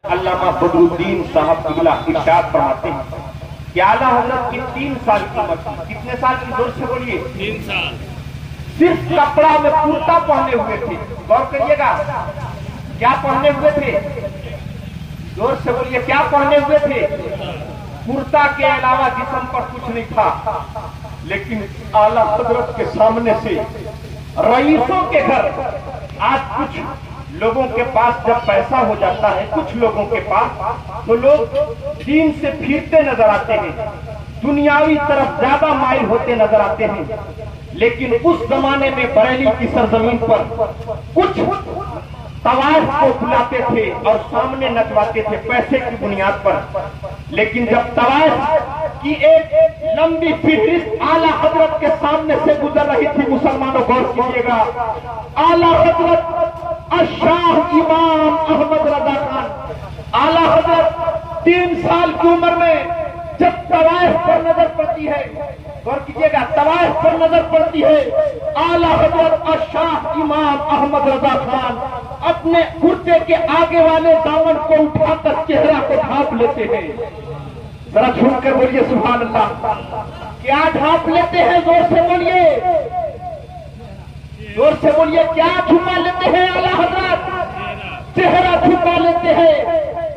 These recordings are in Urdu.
علامہ بدر الدین صاحب قبلہ ارشاد فرماتے ہیں کہ اعلیٰ حضرت کی 3 سال کی عمر تھی. کتنے سال کی؟ زور سے بولیے. 3 سال. صرف کپڑا میں کرتا پہنے ہوئے تھے. غور کریے گا, کیا پہنے ہوئے تھے؟ زور سے بولیے, کیا پہنے ہوئے تھے؟ کرتا کے علاوہ جسم پر کچھ نہیں تھا. لیکن اعلیٰ حضرت کے سامنے سے رئیسوں کے گھر, آج کچھ لوگوں کے پاس جب پیسہ ہو جاتا ہے, کچھ لوگوں کے پاس, تو لوگ دین سے پھرتے نظر آتے ہیں, دنیاوی طرف زیادہ مائل ہوتے نظر آتے ہیں. لیکن اس زمانے میں بریلی کی سرزمین پر کچھ طوائف کو بلاتے تھے اور سامنے نچواتے تھے پیسے کی بنیاد پر. لیکن جب طوائف کی ایک لمبی فہرست اعلیٰ حضرت کے سامنے سے گزر رہی تھی, مسلمانوں غور کیجیے گا, اعلیٰ حضرت الشاہ امام احمد رضا خان, اعلیٰ حضرت 3 سال کی عمر میں جب طوائف پر نظر پڑتی ہے, غور کیجیے گا, طوائف پر نظر پڑتی ہے, اعلیٰ حضرت الشاہ امام احمد رضا خان اپنے کرتے کے آگے والے دامن کو اٹھا کر چہرہ کو ڈھانپ لیتے ہیں. ذرا چھوڑ کر بولیے سبحان اللہ. کیا ڈھانپ لیتے ہیں؟ زور سے بولیے, زور سے بولیے. کیا چھپا لیتے ہیں اعلیٰ حضرت؟ چہرہ چھپا لیتے ہیں.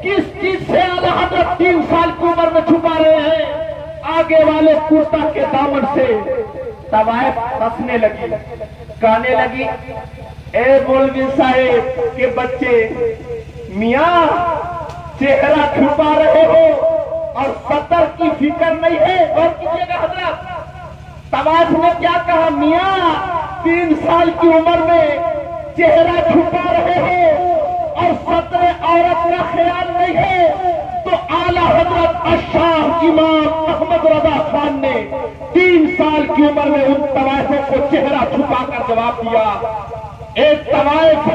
کس چیز سے اعلیٰ حضرت 3 سال کی عمر میں چھپا رہے ہیں؟ آگے والے کرتا کے دامن سے. طوائف ہنسنے لگی, کہنے لگی, اے مولوی صاحب کے بچے, میاں چہرہ چھپا رہے ہو اور سطر کی فکر نہیں ہے. اور کیجیے گا حضرت, طوائف نے کیا کہا, میاں 3 سال کی عمر میں چہرہ چھپا رہے ہو اور سطر عورت کا خیال نہیں ہے. تو اعلیٰ حضرت الشاہ امام احمد رضا خان نے 3 سال کی عمر میں ان طوائفوں کو چہرہ چھپا کر جواب دیا, ایک طوائف,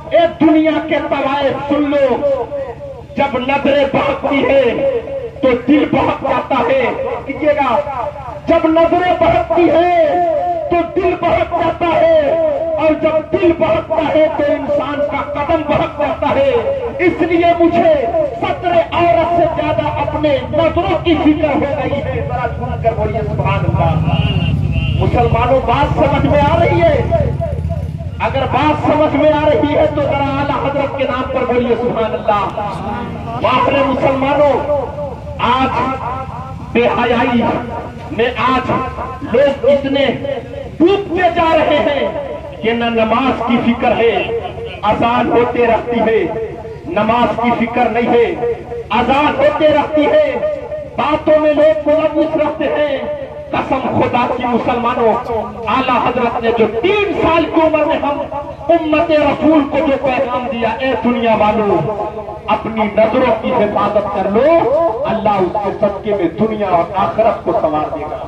ایک دنیا کے طوائف سن لو, جب نظریں بہکتی ہے تو دل بہک جاتا ہے. کیجیے گا, جب نظریں بہکتی ہے تو دل بہک جاتا ہے, اور جب دل بہکتا ہے تو انسان کا قدم بہک جاتا ہے. اس لیے مجھے سطر عورت سے زیادہ اپنے نظروں کی فکر ہو گئی ہے. ذرا سن کر بولیے سبحان اللہ. مسلمانوں بات سمجھ میں آ رہی ہے؟ اگر بات سمجھ میں آ رہی ہے تو ذرا اعلیٰ حضرت کے نام پر بولیے سبحان اللہ. واپرے مسلمانوں, آج بے حیائی میں آج لوگ اتنے ڈوبتے جا رہے ہیں کہ نہ نماز کی فکر ہے, اذان ہوتے رہتی ہے, نماز کی فکر نہیں ہے, اذان ہوتے رہتی ہے, باتوں میں لوگ ملوث رہتے ہیں. قسم خدا کی مسلمانوں, اعلیٰ حضرت نے جو 3 سال کی عمر میں ہم امت رسول کو جو پیغام دیا, اے دنیا والوں اپنی نظروں کی حفاظت کر لو, اللہ اس کے صدقے میں دنیا اور آخرت کو سنوار دے گا.